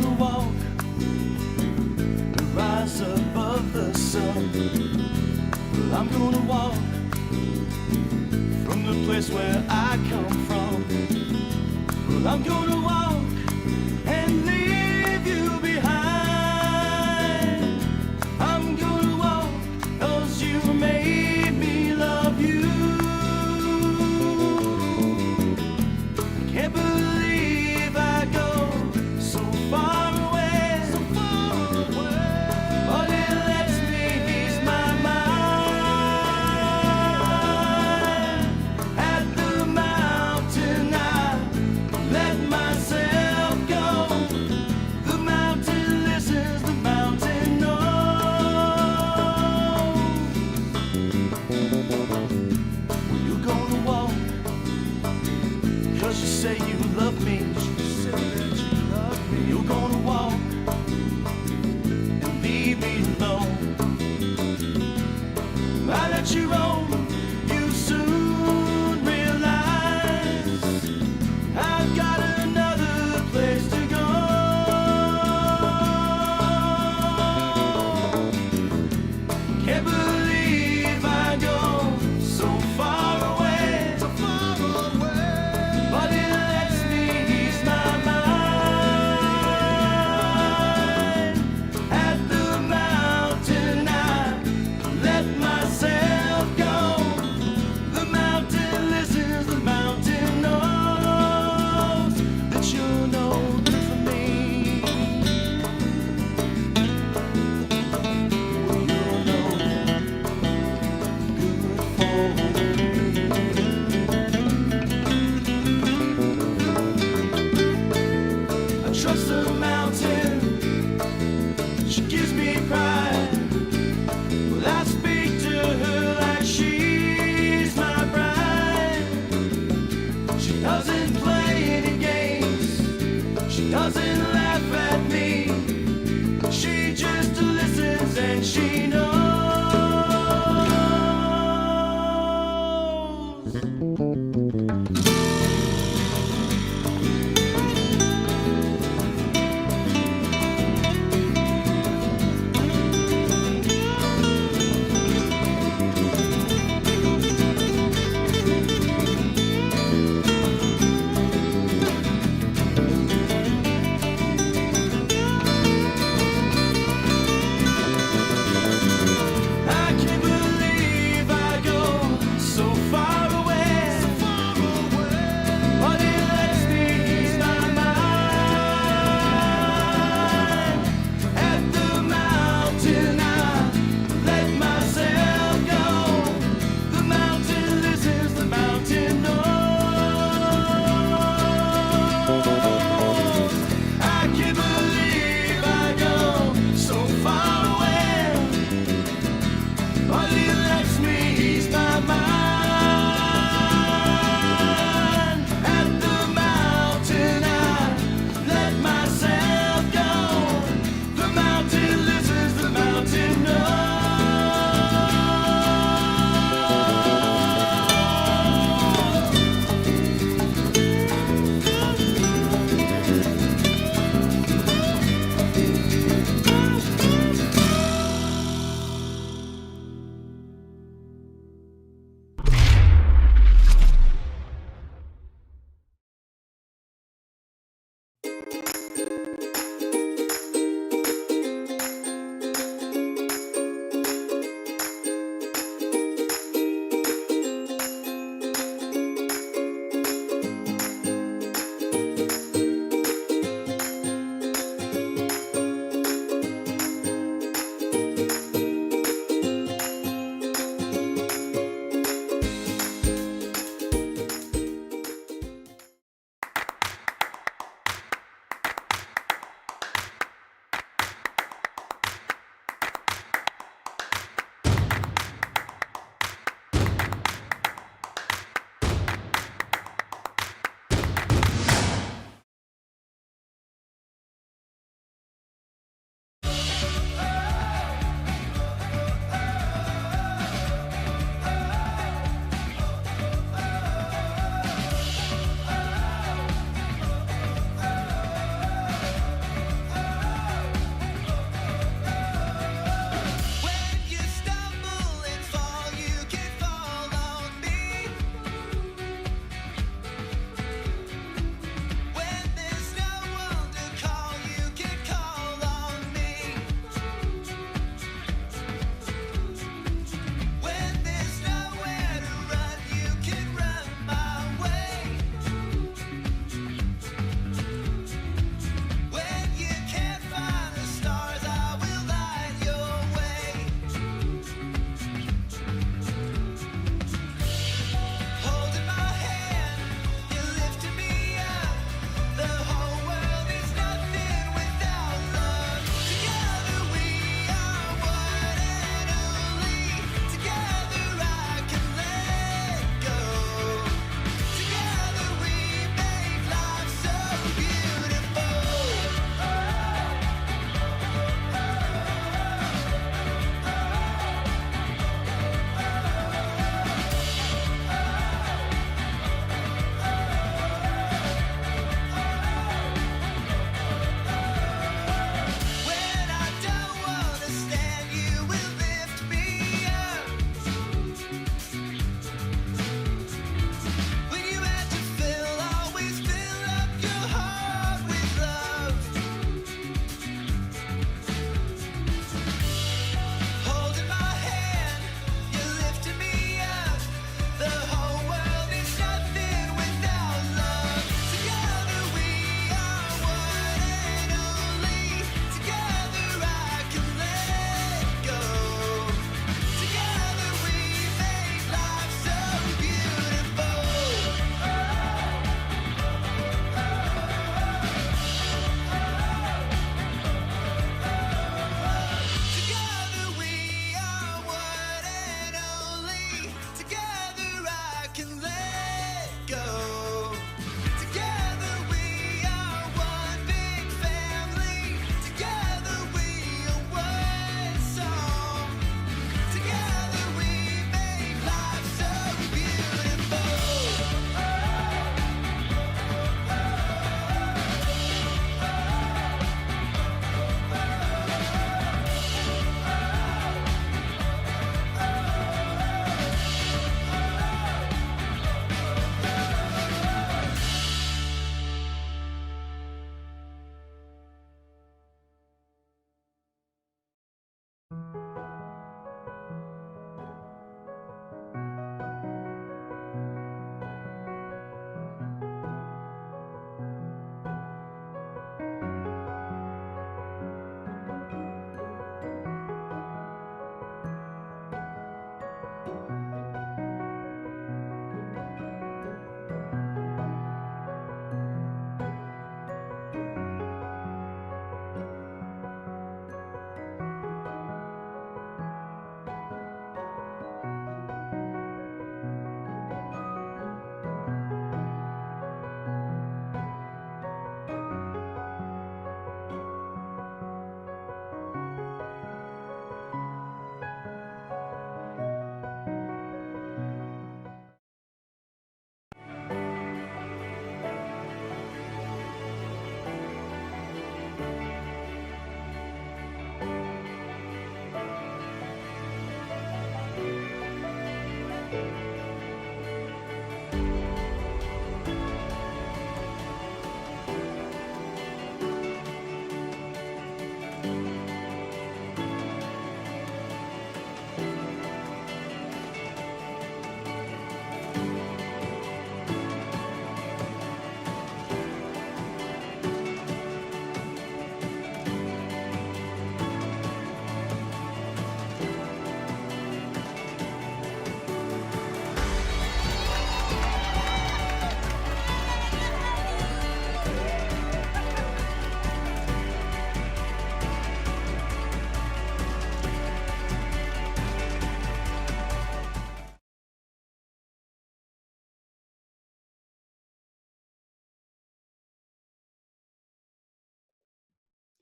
gonna walk and rise above the sun. Well, I'm gonna walk from the place where I come from. Well, I'm gonna walk and leave you behind. I'm gonna walk 'cause you made me love you. I can't believe I go so far away, so far away. But it lets me ease my mind. At the mountain I let myself go. The mountain listens, the mountain knows. Well, you're gonna walk 'cause you say you love me. You're gonna walk and leave me alone. I let you roam, you soon realize I've got another place to go. Can't believe I go so far away, so far away. But it lets me ease my mind. At the mountain I let myself go. The mountain listens, the mountain knows that you're no good for me. Well, you're no good for me. I trust the mountain, she gives me pride. Well, I speak to her like she's my bride. She doesn't play any games, she doesn't laugh at me. She just listens and she knows.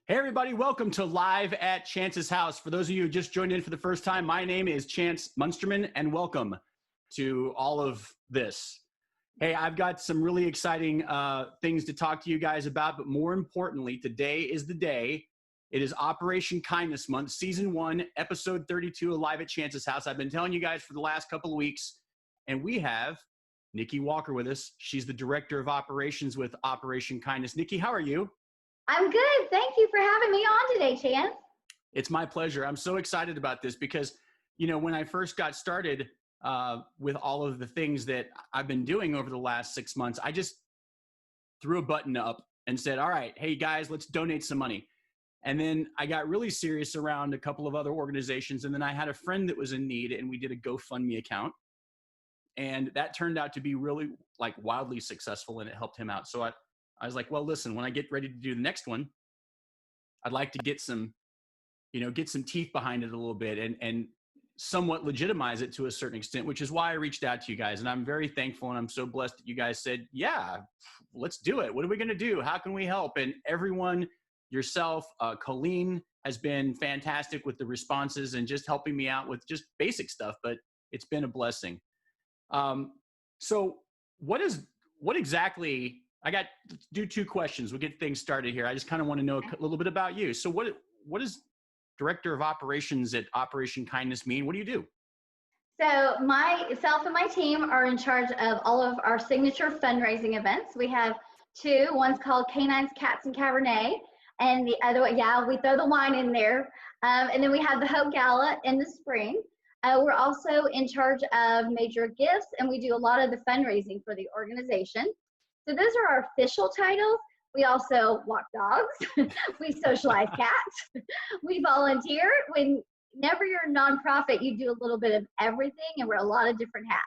Hey everybody, welcome to Live at Chance's House. For those of you who just joined in for the first time, my name is Chance Munsterman, and welcome to all of this. Hey, I've got some really exciting things to talk to you guys about, but more importantly, today is the day. It is Operation Kindness Month, Season 1, Episode 32 of Live at Chance's House. I've been telling you guys for the last couple of weeks, and we have Nikki Walker with us. She's the Director of Operations with Operation Kindness. Nikki, how are you? I'm good. Thank you for having me on today, Chance. It's my pleasure. I'm so excited about this because, when I first got started with all of the things that I've been doing over the last 6 months, I just threw a button up and said, all right, hey guys, let's donate some money. And then I got really serious around a couple of other organizations. And then I had a friend that was in need and we did a GoFundMe account. And that turned out to be really wildly successful and it helped him out. So I was like, well, listen, when I get ready to do the next one, I'd like to get some teeth behind it a little bit and somewhat legitimize it to a certain extent, which is why I reached out to you guys. And I'm very thankful and I'm so blessed that you guys said, yeah, let's do it. What are we going to do? How can we help? And everyone, yourself, Colleen has been fantastic with the responses and just helping me out with just basic stuff, but it's been a blessing. So what exactly, I got to do 2 questions. We'll get things started here. I just kind of want to know a little bit about you. So what does Director of Operations at Operation Kindness mean? What do you do? So myself and my team are in charge of all of our signature fundraising events. We have 2. One's called Canines, Cats, and Cabernet. And the other one, we throw the wine in there. And then we have the Hope Gala in the spring. We're also in charge of major gifts, and we do a lot of the fundraising for the organization. So those are our official titles. We also walk dogs. We socialize cats. We volunteer. Whenever you're a nonprofit, you do a little bit of everything and wear a lot of different hats.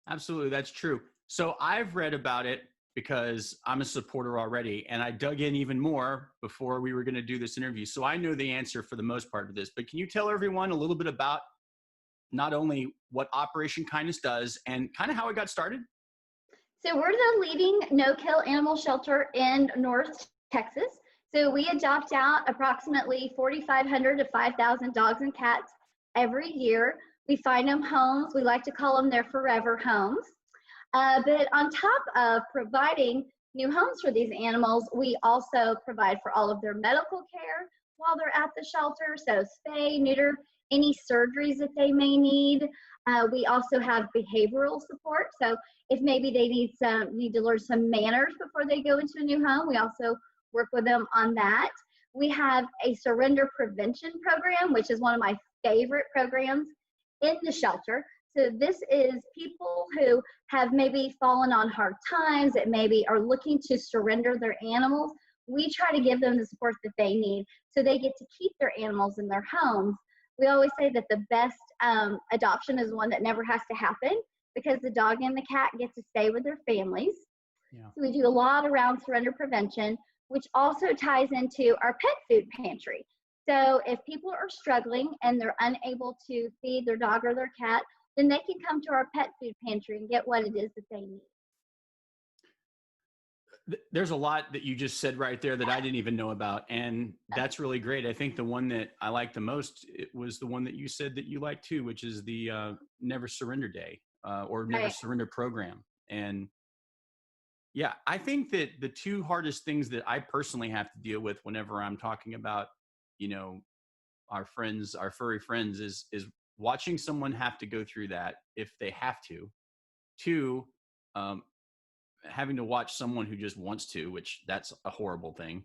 Absolutely, that's true. So I've read about it because I'm a supporter already, and I dug in even more before we were going to do this interview. So I know the answer for the most part of this, but can you tell everyone a little bit about not only what Operation Kindness does and kind of how it got started? So we're the leading no-kill animal shelter in North Texas. So we adopt out approximately 4,500 to 5,000 dogs and cats every year. We find them homes. We like to call them their forever homes. But on top of providing new homes for these animals, we also provide for all of their medical care while they're at the shelter. So spay, neuter, any surgeries that they may need. We also have behavioral support. So if maybe they need to learn some manners before they go into a new home, we also work with them on that. We have a surrender prevention program, which is one of my favorite programs in the shelter. So this is people who have maybe fallen on hard times, that maybe are looking to surrender their animals. We try to give them the support that they need so they get to keep their animals in their homes. We always say that the best adoption is one that never has to happen because the dog and the cat get to stay with their families. Yeah. So we do a lot around surrender prevention, which also ties into our pet food pantry. So if people are struggling and they're unable to feed their dog or their cat, then they can come to our pet food pantry and get what it is that they need. There's a lot that you just said right there that I didn't even know about. And that's really great. I think the one that I liked the most, it was the one that you said that you like too, which is the Never Surrender Day or Never Surrender Program. And yeah, I think that the 2 hardest things that I personally have to deal with whenever I'm talking about, our friends, our furry friends is watching someone have to go through that if they have to. 2, having to watch someone who just wants to, which that's a horrible thing.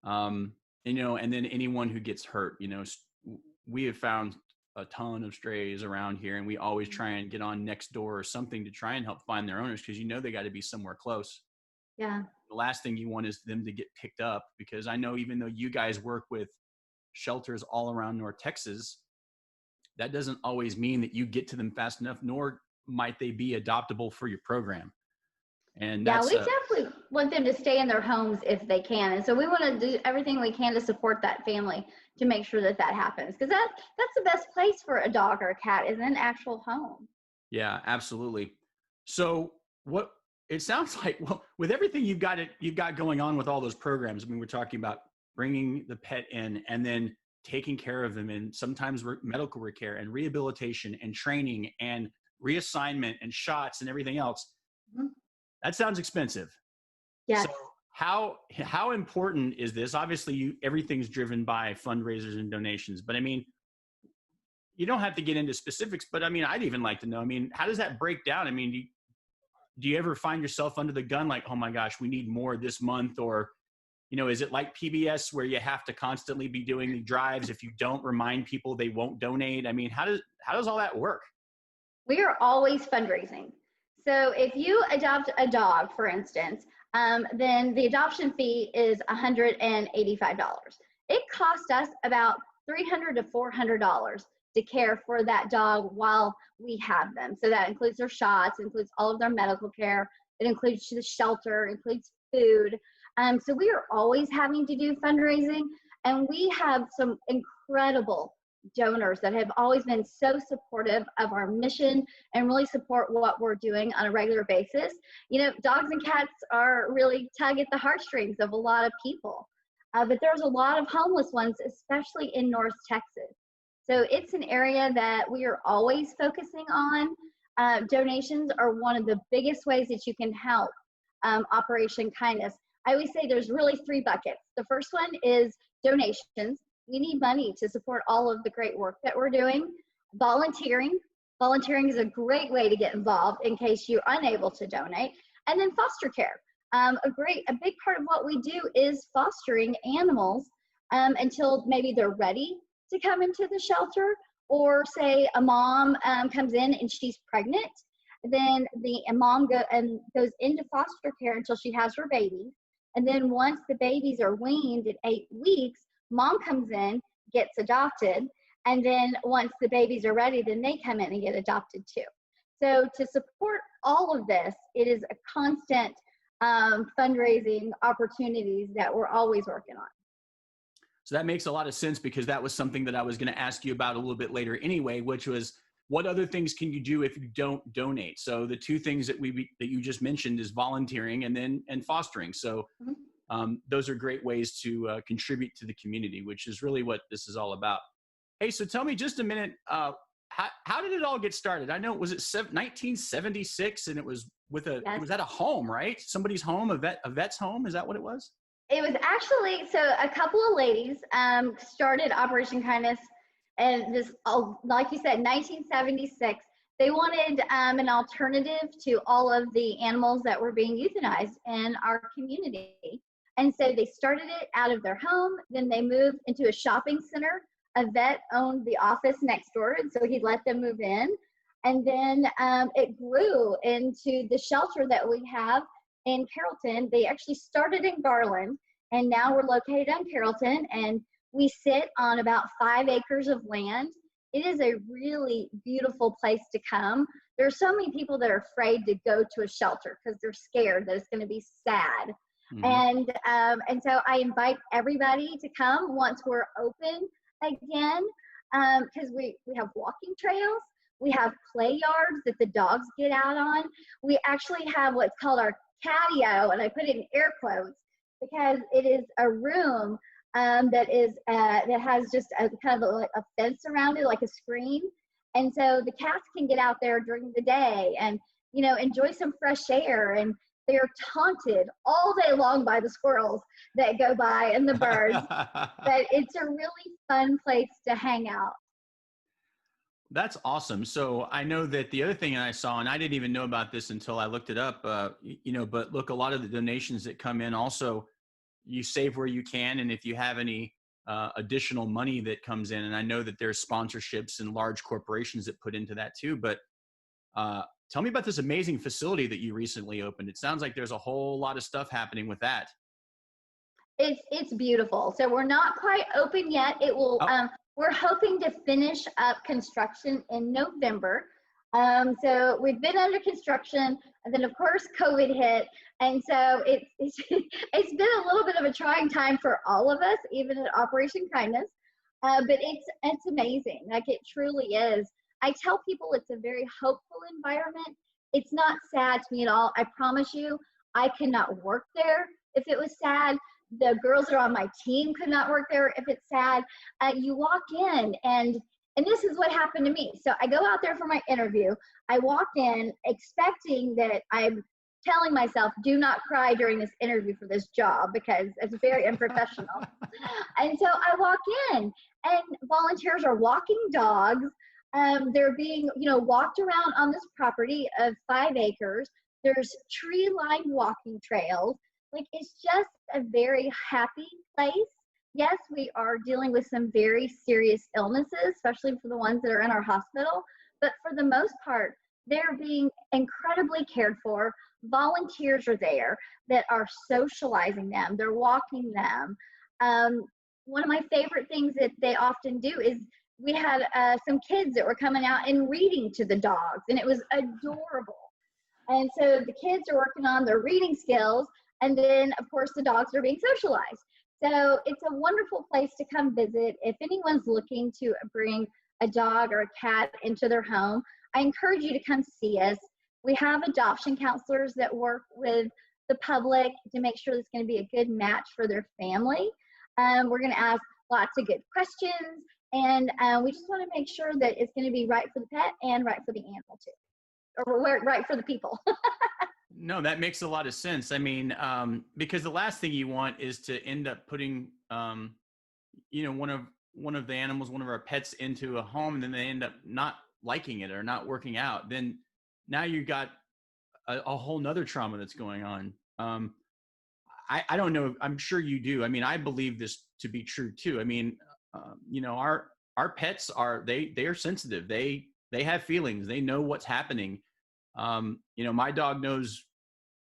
And then anyone who gets hurt, we have found a ton of strays around here and we always try and get on Nextdoor or something to try and help find their owners because they got to be somewhere close. Yeah. The last thing you want is them to get picked up because I know even though you guys work with shelters all around North Texas, that doesn't always mean that you get to them fast enough, nor might they be adoptable for your program. And that's, we definitely want them to stay in their homes if they can. And so we want to do everything we can to support that family to make sure that happens. Because that's the best place for a dog or a cat is an actual home. Yeah, absolutely. So what it sounds like, well, with everything you've got going on with all those programs, I mean, we're talking about bringing the pet in and then taking care of them, and sometimes medical care and rehabilitation and training and reassignment and shots and everything else. Mhm. That sounds expensive. Yes. So how important is this? Obviously, everything's driven by fundraisers and donations, but I mean, you don't have to get into specifics, but I mean, I'd even like to know, I mean, how does that break down? I mean, do you ever find yourself under the gun like, oh my gosh, we need more this month? Or, you know, is it like PBS where you have to constantly be doing the drives? If you don't remind people, they won't donate. I mean, how does all that work? We are always fundraising. So if you adopt a dog, for instance, then the adoption fee is $185. It costs us about $300 to $400 to care for that dog while we have them. So that includes their shots, includes all of their medical care, it includes the shelter, includes food. So we are always having to do fundraising, and we have some incredible donors that have always been so supportive of our mission and really support what we're doing on a regular basis. You know, dogs and cats are really tug at the heartstrings of a lot of people, but there's a lot of homeless ones, especially in North Texas. So it's an area that we are always focusing on. Donations are one of the biggest ways that you can help Operation Kindness. I always say there's really 3 buckets. The first one is donations. We need money to support all of the great work that we're doing. Volunteering. Volunteering is a great way to get involved in case you're unable to donate. And then foster care. A big part of what we do is fostering animals until maybe they're ready to come into the shelter, or say a mom comes in and she's pregnant. Then a mom goes into foster care until she has her baby. And then once the babies are weaned at 8 weeks, mom comes in, gets adopted, and then once the babies are ready, then they come in and get adopted too. So to support all of this, it is a constant fundraising opportunities that we're always working on. So that makes a lot of sense, because that was something that I was going to ask you about a little bit later anyway, which was, what other things can you do if you don't donate? So the 2 things that you just mentioned is volunteering and fostering. So those are great ways to contribute to the community, which is really what this is all about. Hey, so tell me just a minute, how did it all get started? I know, was it 1976, and it was it was at a home, right? Somebody's home, a vet's home. Is that what it was? It was actually, so a couple of ladies started Operation Kindness, and this, like you said, 1976. They wanted an alternative to all of the animals that were being euthanized in our community. And so they started it out of their home. Then they moved into a shopping center. A vet owned the office next door, and so he let them move in. And then it grew into the shelter that we have in Carrollton. They actually started in Garland, and now we're located in Carrollton, and we sit on about 5 acres of land. It is a really beautiful place to come. There are so many people that are afraid to go to a shelter because they're scared that it's going to be sad. Mm-hmm. And so I invite everybody to come once we're open again, because we have walking trails. We have play yards that the dogs get out on. We actually have what's called our catio, and I put it in air quotes because it is a room that has just a kind of like a fence around it, like a screen. And so the cats can get out there during the day and, you know, enjoy some fresh air. And they are taunted all day long by the squirrels that go by and the birds. But it's a really fun place to hang out. That's awesome. So I know that the other thing I saw, and I didn't even know about this until I looked it up, but look, a lot of the donations that come in also, you save where you can. And if you have any additional money that comes in, and I know that there's sponsorships and large corporations that put into that too, but tell me about this amazing facility that you recently opened. It sounds like there's a whole lot of stuff happening with that. It's beautiful. So we're not quite open yet. It will. We're hoping to finish up construction in November. So we've been under construction, and then of course COVID hit, and so it's been a little bit of a trying time for all of us, even at Operation Kindness. But it's amazing. Like, it truly is. I tell people it's a very hopeful environment. It's not sad to me at all. I promise you, I cannot work there if it was sad. The girls that are on my team could not work there if it's sad. You walk in and this is what happened to me. So I go out there for my interview. I walk in expecting that I'm telling myself, do not cry during this interview for this job because it's very unprofessional. And so I walk in and volunteers are walking dogs. They're being, walked around on this property of 5 acres. There's tree-lined walking trails. Like, it's just a very happy place. Yes, we are dealing with some very serious illnesses, especially for the ones that are in our hospital. But for the most part, they're being incredibly cared for. Volunteers are there that are socializing them. They're walking them. One of my favorite things that they often do is we had some kids that were coming out and reading to the dogs, and it was adorable. And so the kids are working on their reading skills, and then, of course, the dogs are being socialized. So it's a wonderful place to come visit. If anyone's looking to bring a dog or a cat into their home, I encourage you to come see us. We have adoption counselors that work with the public to make sure it's going to be a good match for their family. We're going to ask lots of good questions, and we just want to make sure that it's going to be right for the pet and right for the animal too, or right for the people. No, that makes a lot of sense. I mean, because the last thing you want is to end up putting, one of the animals, one of our pets into a home, and then they end up not liking it or not working out. Then now you got a whole nother trauma that's going on. I don't know. I'm sure you do. I mean, I believe this to be true too. I mean, our pets they are sensitive. They have feelings. They know what's happening. My dog knows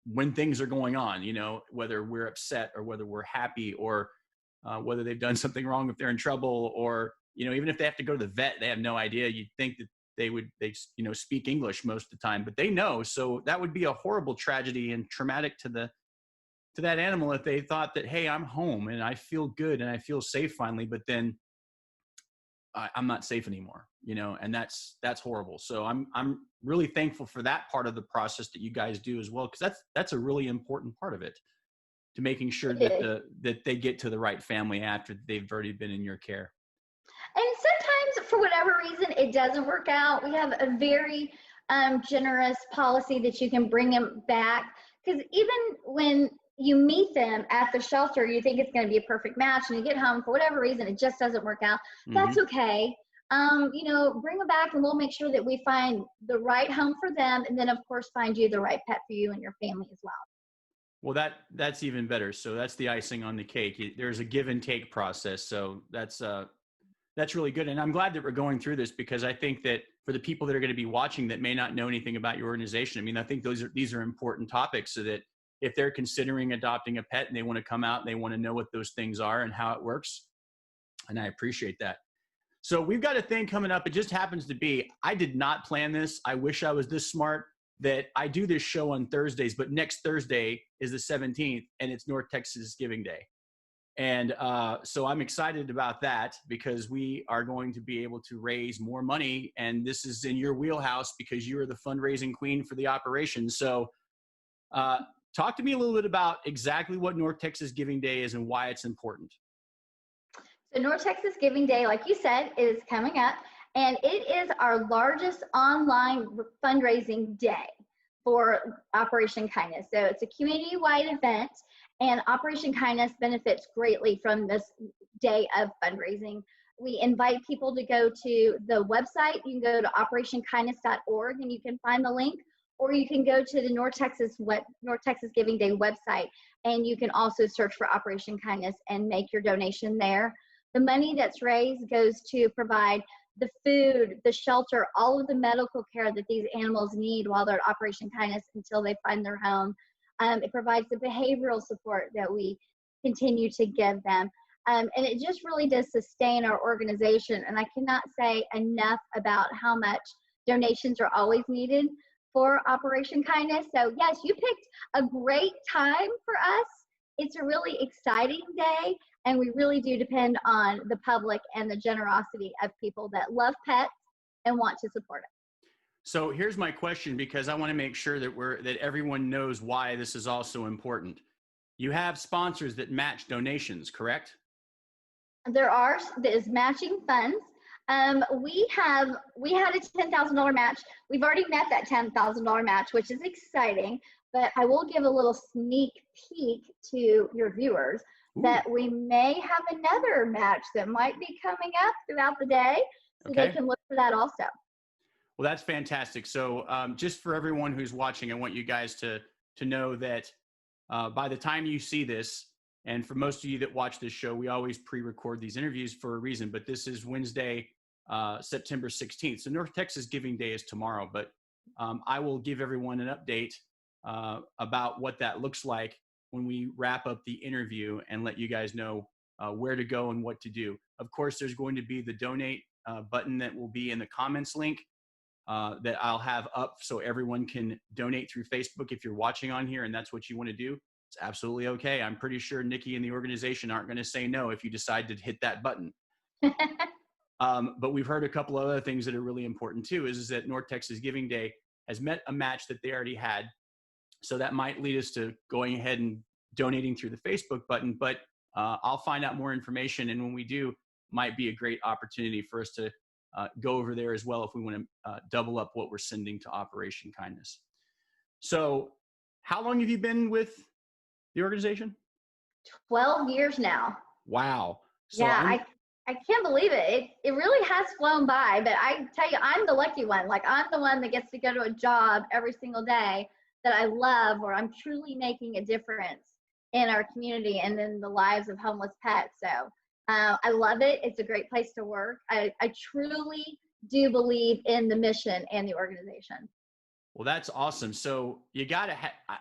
when things are going on, whether we're upset or whether we're happy or whether they've done something wrong, if they're in trouble, or, even if they have to go to the vet, they have no idea. You'd think that they speak English most of the time, but they know. So that would be a horrible tragedy and traumatic to that animal if they thought that, hey, I'm home and I feel good and I feel safe finally, but then I'm not safe anymore, and that's horrible. So I'm really thankful for that part of the process that you guys do as well, because that's a really important part of it, to making sure that they get to the right family after they've already been in your care. And sometimes, for whatever reason, it doesn't work out. We have a very generous policy that you can bring them back, because even when you meet them at the shelter, you think it's going to be a perfect match, and you get home, for whatever reason, it just doesn't work out. That's okay. Bring them back, and we'll make sure that we find the right home for them, and then, of course, find you the right pet for you and your family as well. Well, that's even better. So that's the icing on the cake. There's a give and take process. So that's really good. And I'm glad that we're going through this, because I think that for the people that are going to be watching that may not know anything about your organization, I mean, I think these are important topics, so that if they're considering adopting a pet and they want to come out and they want to know what those things are and how it works. And I appreciate that. So we've got a thing coming up. It just happens to be, I did not plan this. I wish I was this smart, that I do this show on Thursdays, but next Thursday is the 17th and it's North Texas Giving Day. And so I'm excited about that, because we are going to be able to raise more money. And this is in your wheelhouse, because you are the fundraising queen for the operation. So talk to me a little bit about exactly what North Texas Giving Day is and why it's important. So North Texas Giving Day, like you said, is coming up, and it is our largest online fundraising day for Operation Kindness. So it's a community-wide event, and Operation Kindness benefits greatly from this day of fundraising. We invite people to go to the website. You can go to operationkindness.org and you can find the link, or you can go to the North Texas Giving Day website, and you can also search for Operation Kindness and make your donation there. The money that's raised goes to provide the food, the shelter, all of the medical care that these animals need while they're at Operation Kindness until they find their home. It provides the behavioral support that we continue to give them. And it just really does sustain our organization. And I cannot say enough about how much donations are always needed for Operation Kindness. So yes, you picked a great time for us. It's a really exciting day, and we really do depend on the public and the generosity of people that love pets and want to support it. So here's my question, because I want to make sure that everyone knows why this is also important. You have sponsors that match donations, correct? There's matching funds. We had a $10,000 match. We've already met that $10,000 match, which is exciting. But I will give a little sneak peek to your viewers that we may have another match that might be coming up throughout the day, so they can look for that also. Well, that's fantastic. So just for everyone who's watching, I want you guys to know that by the time you see this, and for most of you that watch this show, we always pre-record these interviews for a reason, but this is Wednesday, September 16th. So North Texas Giving Day is tomorrow, but I will give everyone an update about what that looks like when we wrap up the interview and let you guys know where to go and what to do. Of course, there's going to be the donate button that will be in the comments link that I'll have up so everyone can donate through Facebook if you're watching on here and that's what you want to do. It's absolutely okay. I'm pretty sure Nikki and the organization aren't going to say no if you decide to hit that button. But we've heard a couple of other things that are really important too, is that North Texas Giving Day has met a match that they already had. So that might lead us to going ahead and donating through the Facebook button, but I'll find out more information. And when we do, might be a great opportunity for us to go over there as well if we want to double up what we're sending to Operation Kindness. So how long have you been with the organization? 12 years now. Wow. So yeah, I can't believe it. It really has flown by, but I tell you, I'm the lucky one. Like, I'm the one that gets to go to a job every single day that I love, where I'm truly making a difference in our community and in the lives of homeless pets. So I love it. It's a great place to work. I truly do believe in the mission and the organization. Well, that's awesome. So you got to,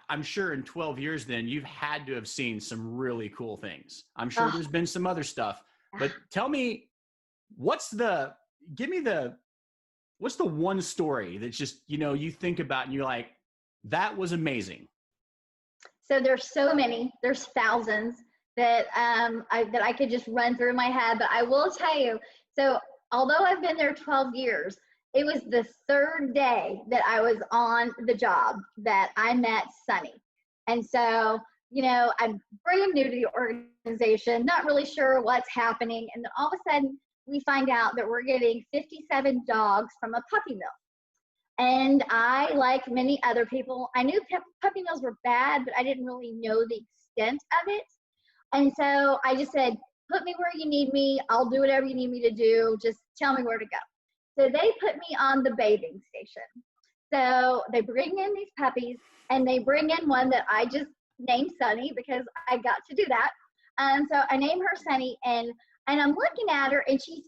I'm sure in 12 years then, you've had to have seen some really cool things. I'm sure there's been some other stuff, but tell me, what's the one story that's just, you think about and you're like, that was amazing? So there's so many, there's thousands that I could just run through my head, but I will tell you, so although I've been there 12 years, it was the third day that I was on the job that I met Sunny. And so, I'm brand new to the organization, not really sure what's happening. And then all of a sudden we find out that we're getting 57 dogs from a puppy mill. And I, like many other people, I knew puppy mills were bad, but I didn't really know the extent of it. And so I just said, put me where you need me. I'll do whatever you need me to do. Just tell me where to go. So they put me on the bathing station. So they bring in these puppies, and they bring in one that I just named Sunny because I got to do that. So I named her Sunny, and I'm looking at her, and she's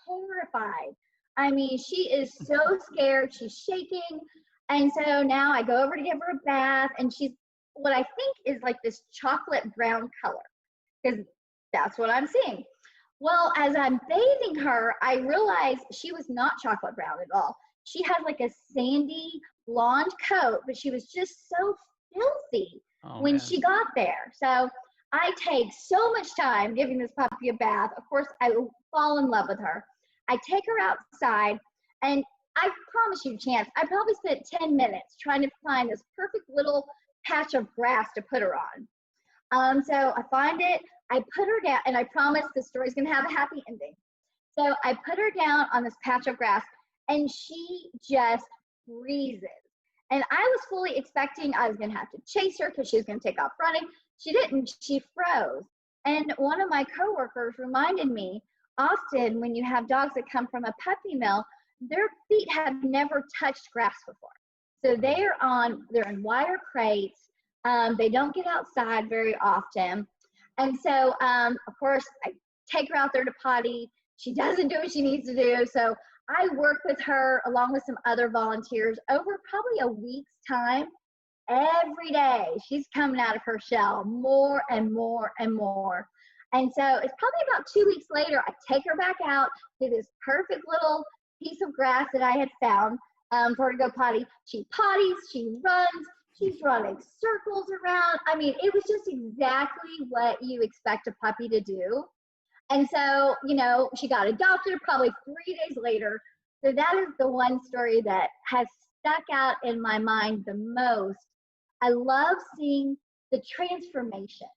terrified. I mean, she is so scared. She's shaking. And so now I go over to give her a bath, and she's what I think is like this chocolate brown color, because that's what I'm seeing. Well, as I'm bathing her, I realized she was not chocolate brown at all. She had like a sandy blonde coat, but she was just so filthy when she got there. So I take so much time giving this puppy a bath. Of course, I fall in love with her. I take her outside, and I promise you, Chance, I probably spent 10 minutes trying to find this perfect little patch of grass to put her on. So I find it, I put her down, and I promise the story's gonna have a happy ending. So I put her down on this patch of grass, and she just freezes. And I was fully expecting I was gonna have to chase her because she was gonna take off running. She didn't, she froze. And one of my coworkers reminded me, often when you have dogs that come from a puppy mill, their feet have never touched grass before. So they're in wire crates. They don't get outside very often. And so, of course, I take her out there to potty. She doesn't do what she needs to do. So I work with her along with some other volunteers over probably a week's time. Every day, she's coming out of her shell more and more and more. And so it's probably about 2 weeks later, I take her back out to this perfect little piece of grass that I had found for her to go potty. She potties, she runs, she's running circles around. I mean, it was just exactly what you expect a puppy to do. And so, she got adopted probably 3 days later. So that is the one story that has stuck out in my mind the most. I love seeing the transformation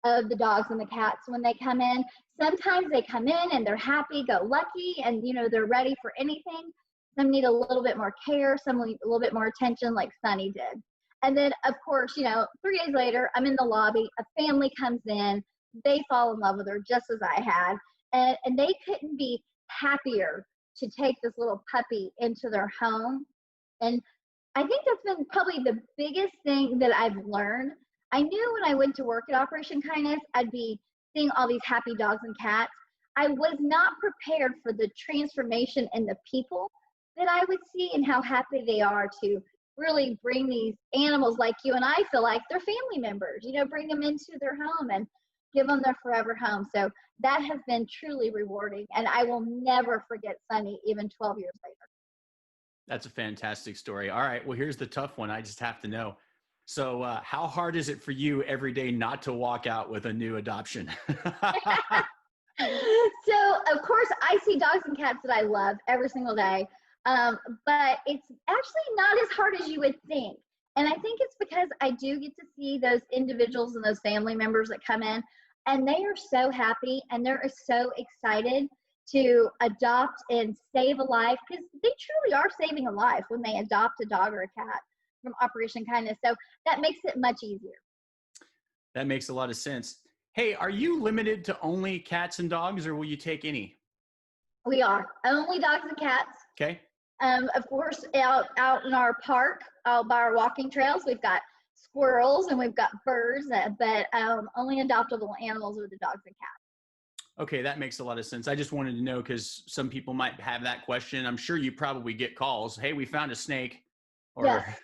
of the dogs and the cats when they come in. Sometimes they come in and they're happy go lucky and they're ready for anything. Some need a little bit more care, some need a little bit more attention, like Sunny did. And then of course 3 days later I'm in the lobby, a family comes in, they fall in love with her just as I had, and they couldn't be happier to take this little puppy into their home. And I think that's been probably the biggest thing that I've learned. I knew when I went to work at Operation Kindness, I'd be seeing all these happy dogs and cats. I was not prepared for the transformation in the people that I would see and how happy they are to really bring these animals like you and I feel like they're family members, bring them into their home and give them their forever home. So that has been truly rewarding. And I will never forget Sunny, even 12 years later. That's a fantastic story. All right. Well, here's the tough one. I just have to know. So how hard is it for you every day not to walk out with a new adoption? So, of course, I see dogs and cats that I love every single day. But it's actually not as hard as you would think. And I think it's because I do get to see those individuals and those family members that come in, and they are so happy and they're so excited to adopt and save a life, because they truly are saving a life when they adopt a dog or a cat from Operation Kindness. So that makes it much easier. That makes a lot of sense. Hey, are you limited to only cats and dogs, or will you take any? We are only dogs and cats. Okay. Of course, out in our park, out by our walking trails, we've got squirrels and we've got birds, but only adoptable animals are the dogs and cats. Okay, that makes a lot of sense. I just wanted to know because some people might have that question. I'm sure you probably get calls. Hey, we found a snake. Or, yes.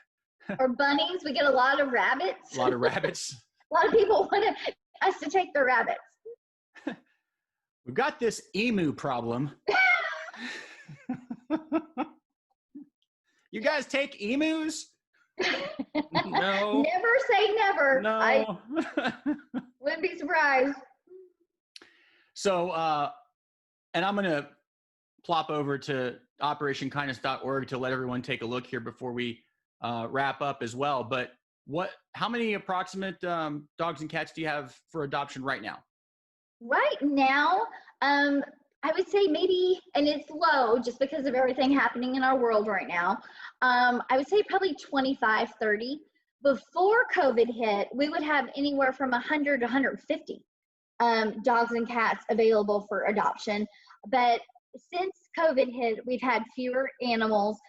Or bunnies. We get a lot of rabbits. A lot of rabbits. A lot of people want us to take their rabbits. We've got this emu problem. You guys take emus? No. Never say never. No. I wouldn't be surprised. So, and I'm going to plop over to operationkindness.org to let everyone take a look here before we wrap up as well. But how many approximate dogs and cats do you have for adoption right now? Right now, I would say maybe, and it's low just because of everything happening in our world right now. I would say probably 25, 30. Before COVID hit, we would have anywhere from 100 to 150 dogs and cats available for adoption. But since COVID hit, we've had fewer animals.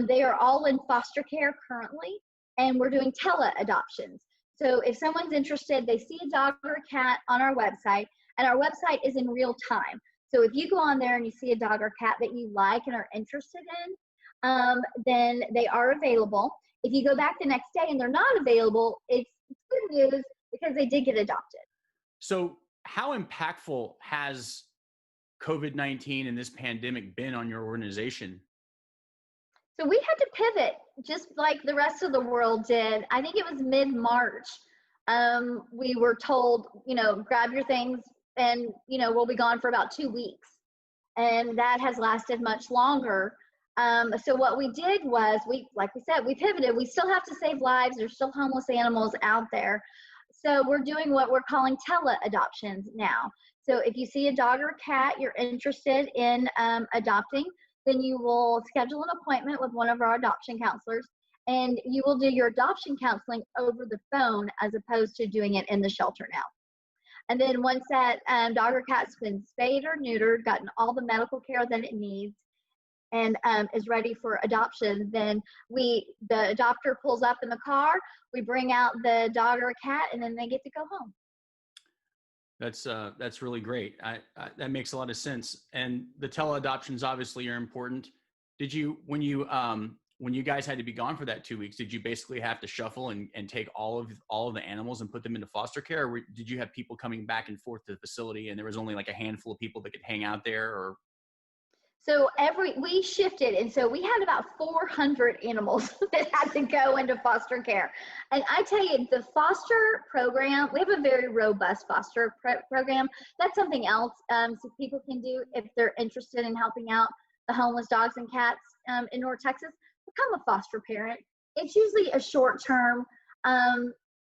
They are all in foster care currently, and we're doing tele-adoptions. So if someone's interested, they see a dog or a cat on our website, and our website is in real time. So if you go on there and you see a dog or cat that you like and are interested in, then they are available. If you go back the next day and they're not available, it's good news because they did get adopted. So how impactful has COVID-19 and this pandemic been on your organization? So we had to pivot just like the rest of the world did. I think it was mid-March. We were told, grab your things and, we'll be gone for about 2 weeks. And that has lasted much longer. So what we did was like we said, we pivoted. We still have to save lives. There's still homeless animals out there. So we're doing what we're calling tele-adoptions now. So if you see a dog or a cat you're interested in adopting, then you will schedule an appointment with one of our adoption counselors, and you will do your adoption counseling over the phone as opposed to doing it in the shelter now. And then once that dog or cat's been spayed or neutered, gotten all the medical care that it needs, and is ready for adoption, then the adopter pulls up in the car, we bring out the dog or a cat, and then they get to go home. That's really great. That makes a lot of sense. And the tele-adoptions obviously are important. Did you, when you guys had to be gone for that 2 weeks, did you basically have to shuffle and take all of the animals and put them into foster care? Or did you have people coming back and forth to the facility and there was only like a handful of people that could hang out there? Or so we shifted, and so we had about 400 animals that had to go into foster care. And I tell you, the foster program, we have a very robust foster program. That's something else so people can do if they're interested in helping out the homeless dogs and cats in North Texas. Become a foster parent. It's usually a short-term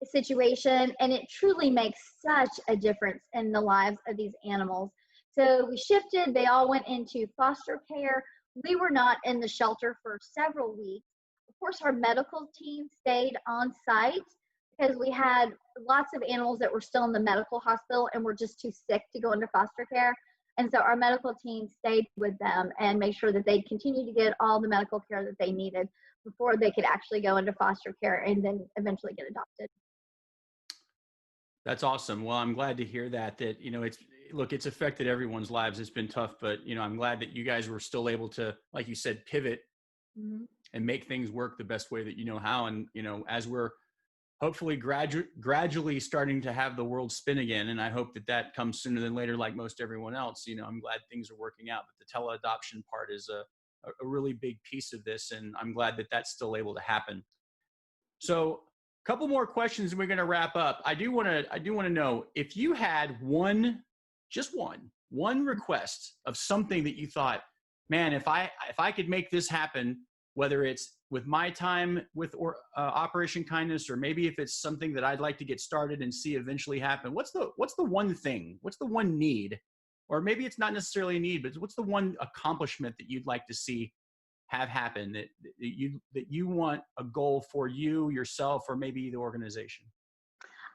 situation, and it truly makes such a difference in the lives of these animals. So we shifted, they all went into foster care. We were not in the shelter for several weeks. Of course, our medical team stayed on site because we had lots of animals that were still in the medical hospital and were just too sick to go into foster care. And so our medical team stayed with them and made sure that they continued to get all the medical care that they needed before they could actually go into foster care and then eventually get adopted. That's awesome. Well, I'm glad to hear that, it's affected everyone's lives. It's been tough, but, I'm glad that you guys were still able to, like you said, pivot and make things work the best way that you know how. And, as we're hopefully gradually starting to have the world spin again, and I hope that comes sooner than later, like most everyone else, I'm glad things are working out. But the tele-adoption part is a really big piece of this, and I'm glad that that's still able to happen. So, couple more questions and we're going to wrap up. I do want to know if you had one request of something that you thought, man, if I could make this happen, whether it's with my time with Operation Kindness, or maybe if it's something that I'd like to get started and see eventually happen, what's the one thing, what's the one need, or maybe it's not necessarily a need, but what's the one accomplishment that you'd like to see have happen, that you want a goal for you, yourself, or maybe the organization?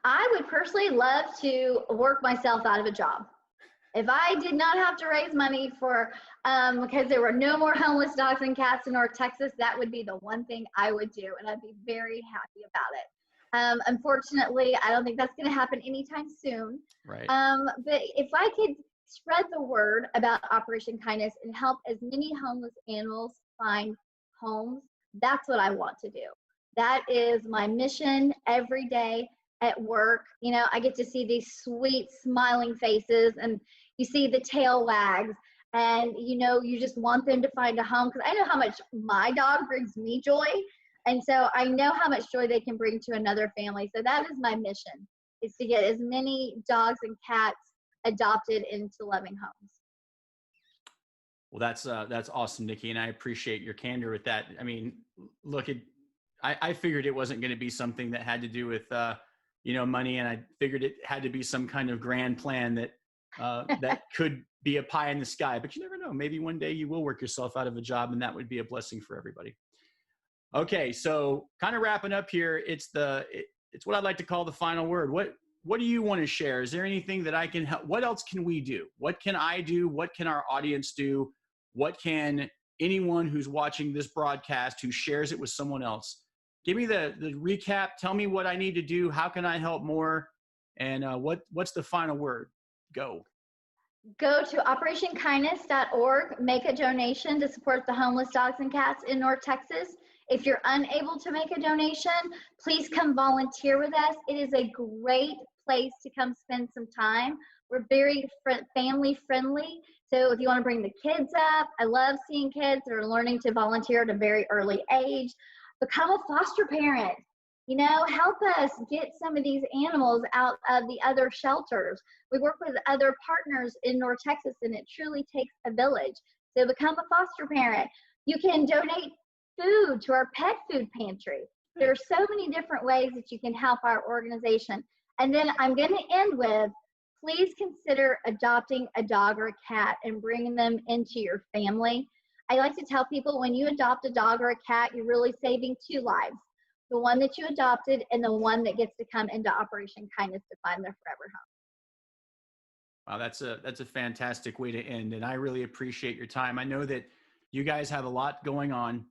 I would personally love to work myself out of a job. If I did not have to raise money for, because there were no more homeless dogs and cats in North Texas, that would be the one thing I would do, and I'd be very happy about it. Unfortunately, I don't think that's going to happen anytime soon. Right. But if I could spread the word about Operation Kindness and help as many homeless animals find homes, that's what I want to do. That is my mission every day at work. I get to see these sweet smiling faces, and you see the tail wags, and you just want them to find a home, because I know how much my dog brings me joy, and so I know how much joy they can bring to another family. So that is my mission, is to get as many dogs and cats adopted into loving homes. Well, that's awesome, Nikki, and I appreciate your candor with that. I mean, look, I figured it wasn't going to be something that had to do with money, and I figured it had to be some kind of grand plan that that could be a pie in the sky. But you never know. Maybe one day you will work yourself out of a job, and that would be a blessing for everybody. Okay, so kind of wrapping up here, it's what I'd like to call the final word. What do you want to share? Is there anything that I can help? What else can we do? What can I do? What can our audience do? What can anyone who's watching this broadcast, who shares it with someone else? Give me the recap. Tell me what I need to do. How can I help more? And what's the final word? Go. Go to operationkindness.org. Make a donation to support the homeless dogs and cats in North Texas. If you're unable to make a donation, please come volunteer with us. It is a great place to come spend some time. We're very family friendly. So if you want to bring the kids up, I love seeing kids that are learning to volunteer at a very early age. Become a foster parent. Help us get some of these animals out of the other shelters. We work with other partners in North Texas, and it truly takes a village. So become a foster parent. You can donate food to our pet food pantry. There are so many different ways that you can help our organization. And then I'm going to end with, please consider adopting a dog or a cat and bringing them into your family. I like to tell people, when you adopt a dog or a cat, you're really saving two lives. The one that you adopted and the one that gets to come into Operation Kindness to find their forever home. Wow, that's a fantastic way to end. And I really appreciate your time. I know that you guys have a lot going on.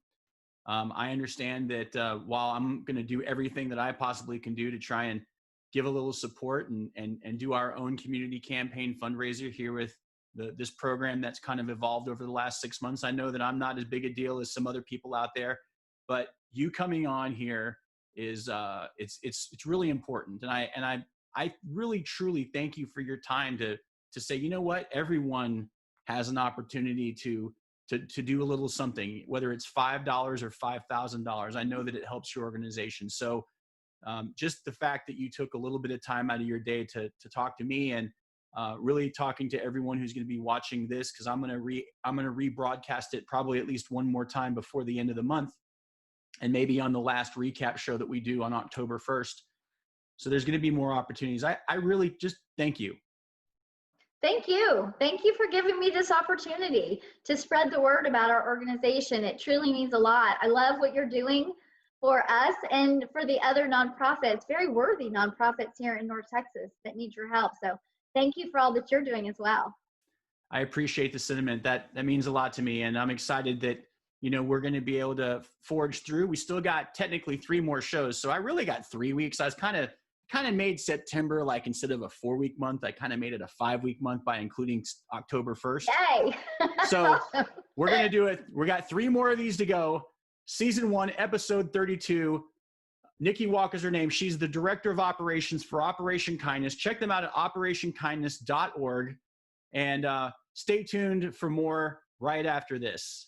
I understand that while I'm going to do everything that I possibly can do to try and give a little support and do our own community campaign fundraiser here with this program that's kind of evolved over the last 6 months. I know that I'm not as big a deal as some other people out there, but you coming on here is it's really important. And I really truly thank you for your time to say, you know what, everyone has an opportunity to do a little something, whether it's $5 or $5,000. I know that it helps your organization. So just the fact that you took a little bit of time out of your day to talk to me, and really talking to everyone who's going to be watching this, because I'm going to rebroadcast it probably at least one more time before the end of the month, and maybe on the last recap show that we do on October 1st. So there's going to be more opportunities. I really just thank you. Thank you. Thank you for giving me this opportunity to spread the word about our organization. It truly means a lot. I love what you're doing for us and for the other nonprofits, very worthy nonprofits here in North Texas that need your help. So thank you for all that you're doing as well. I appreciate the sentiment. That means a lot to me. And I'm excited that, you know, we're going to be able to forge through. We still got technically 3 more shows. So I really got 3 weeks. I was kind of made September, like instead of a 4-week month, I kind of made it a 5-week month by including October 1st. Yay. So we're going to do it. We got 3 more of these to go. Season 1, episode 32. Nikki Walker's her name. She's the director of operations for Operation Kindness. Check them out at operationkindness.org. And stay tuned for more right after this.